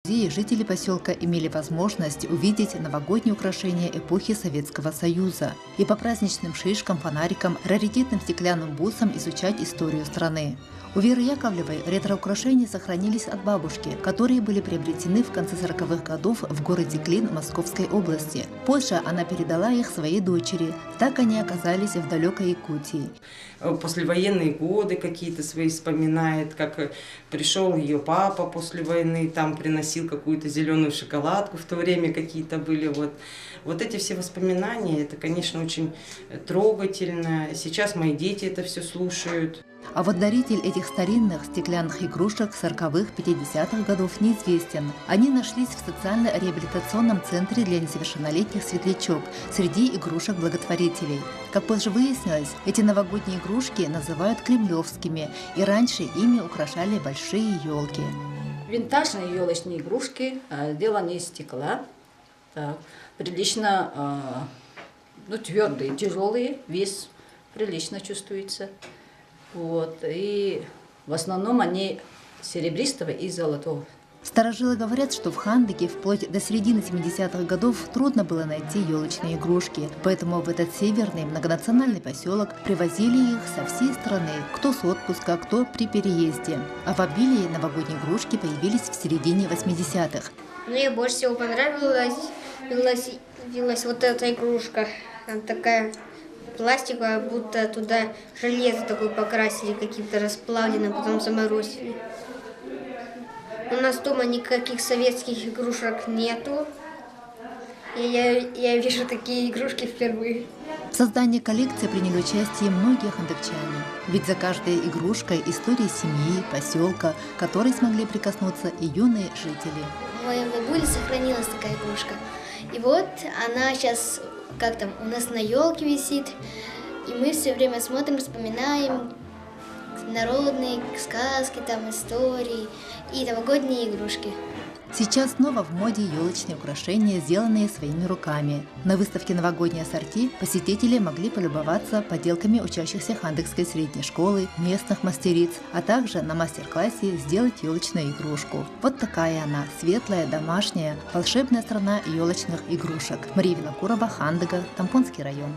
Жители поселка имели возможность увидеть новогодние украшения эпохи Советского Союза и по праздничным шишкам, фонарикам, раритетным стеклянным бусам изучать историю страны. У Веры Яковлевой ретро-украшения сохранились от бабушки, которые были приобретены в конце 40-х годов в городе Клин Московской области. Позже она передала их своей дочери. Так они оказались в далекой Якутии. Послевоенные годы какие-то свои вспоминает, как пришел ее папа после войны, там приносил какую-то зеленую шоколадку, в то время какие-то были. Вот эти все воспоминания, это, конечно, очень трогательно. Сейчас мои дети это все слушают. А вот даритель этих старинных стеклянных игрушек 40-х, 50-х годов неизвестен. Они нашлись в социально-реабилитационном центре для несовершеннолетних «Светлячок» среди игрушек благотворителей. Как позже выяснилось, эти новогодние игрушки называют кремлевскими, и раньше ими украшали большие елки. Винтажные елочные игрушки, сделаны из стекла, прилично твердые, тяжелые, вес прилично чувствуется. И в основном они серебристого и золотого. Старожилы говорят, что в Хандыке вплоть до середины 70-х годов трудно было найти елочные игрушки, поэтому в этот северный многонациональный поселок привозили их со всей страны, кто с отпуска, кто при переезде. А в обилии новогодние игрушки появились в середине 80-х. Мне больше всего понравилась вот эта игрушка, она такая пластиковая, будто туда железо такое покрасили, каким-то расплавленным, потом заморозили. У нас дома никаких советских игрушек нету. И я вижу такие игрушки впервые. В создании коллекции приняли участие многие хандыкчане. Ведь за каждой игрушкой история семьи, поселка, к которой смогли прикоснуться и юные жители. У моей бабули сохранилась такая игрушка. И вот она сейчас как-то у нас на елке висит. И мы все время смотрим, вспоминаем народные сказки, там истории и новогодние игрушки. Сейчас снова в моде елочные украшения, сделанные своими руками. На выставке «Новогодние ассорти» посетители могли полюбоваться поделками учащихся Хандыкской средней школы, местных мастериц, а также на мастер-классе сделать елочную игрушку. Вот такая она, светлая, домашняя, волшебная страна елочных игрушек. Мария Винокурова, Хандыга, Тампонский район.